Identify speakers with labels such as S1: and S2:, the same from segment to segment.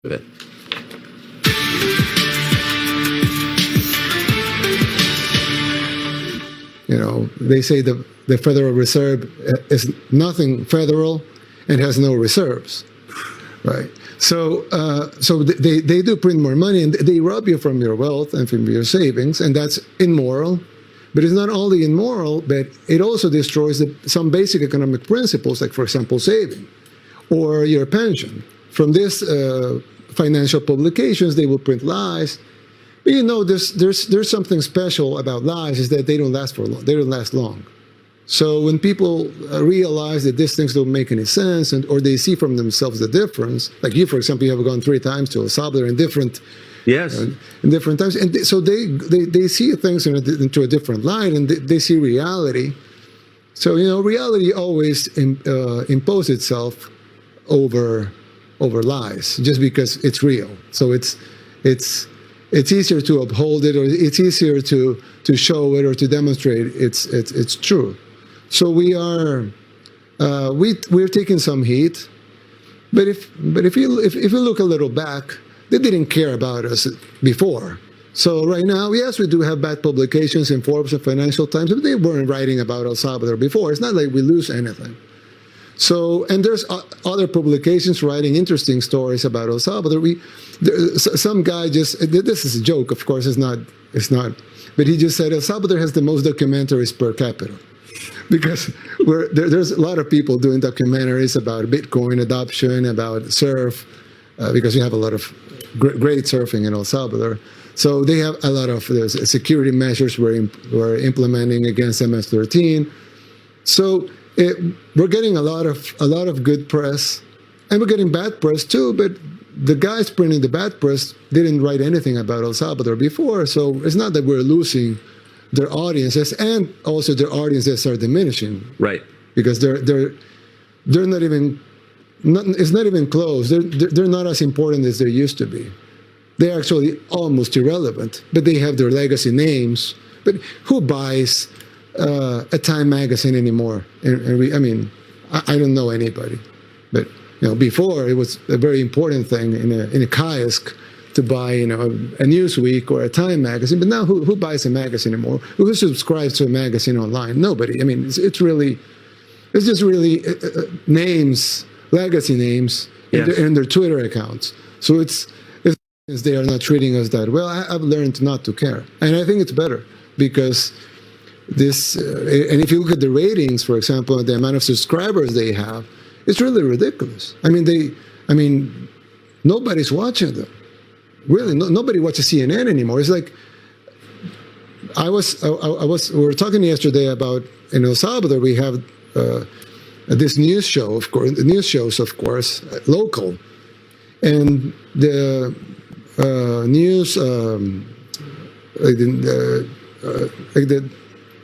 S1: with it.
S2: You know, they say the Federal Reserve is nothing federal and has no reserves, right? So, they do print more money and they rob you from your wealth and from your savings, and that's immoral. But it's not only immoral, but it also destroys some basic economic principles, like, for example, saving or your pension. From these financial publications, they will print lies. But you know, there's something special about lies, is that they don't last for long. They don't last long. So when people realize that these things don't make any sense, or they see from themselves the difference, like you, for example, you have gone 3 times to El Salvador in different in different times, and so they see things into a different light, and they see reality. So you know, reality always imposes itself over lies, just because it's real. So it's easier to uphold it, or it's easier to show it or to demonstrate it's true. So we're taking some heat, but if you look a little back, they didn't care about us before. So right now, yes, we do have bad publications in Forbes and Financial Times, but they weren't writing about El Salvador before. It's not like we lose anything. So, and there's other publications writing interesting stories about El Salvador. Some guy just, this is a joke, of course, it's not, but he just said El Salvador has the most documentaries per capita. Because there's a lot of people doing documentaries about Bitcoin adoption, about surf, because we have a lot of great surfing in El Salvador. So they have a lot of security measures we're implementing against MS-13. So we're getting a lot of good press, and we're getting bad press too. But the guys printing the bad press didn't write anything about El Salvador before, so it's not that we're losing their audiences, and also their audiences are diminishing.
S1: Right.
S2: Because they're not even. It's not even close. They're not as important as they used to be. They're actually almost irrelevant, but they have their legacy names. But who buys a Time magazine anymore? I don't know anybody. But you know, before it was a very important thing in a kiosk to buy, you know, a Newsweek or a Time magazine. But now who buys a magazine anymore? Who subscribes to a magazine online? Nobody. I mean, it's just really names. Legacy names in their Twitter accounts. So it's they are not treating us that well. I've learned not to care, and I think it's better because this. And if you look at the ratings, for example, the amount of subscribers they have, it's really ridiculous. I mean, nobody's watching them. Really, nobody watches CNN anymore. It's like we were talking yesterday about in El Salvador we have. This news show, of course, the news shows, of course, local, and the news, the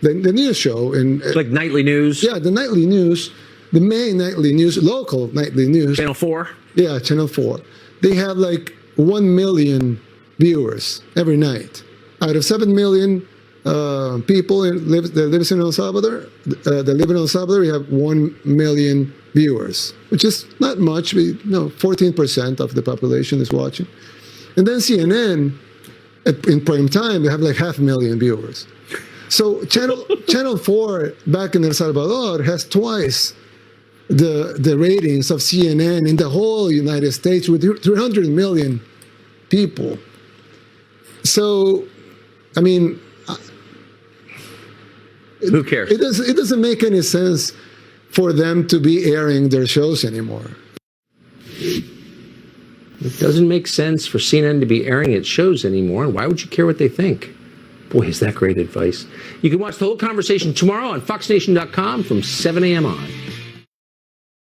S2: news show, and
S1: like nightly news.
S2: Yeah, the nightly news, the main nightly news, local nightly news.
S1: Channel 4. Yeah,
S2: Channel 4. They have like 1 million viewers every night out of 7 million. People that live in El Salvador, we have 1 million viewers, which is not much. 14% of the population is watching. And then CNN, in prime time, they have like 500,000 viewers. So Channel 4 back in El Salvador has twice the ratings of CNN in the whole United States with 300 million people. So, I mean,
S1: who cares?
S2: It doesn't make any sense for them to be airing their shows anymore.
S1: It doesn't make sense for CNN to be airing its shows anymore. And why would you care what they think? Boy, is that great advice. You can watch the whole conversation tomorrow on FoxNation.com from 7 a.m. on.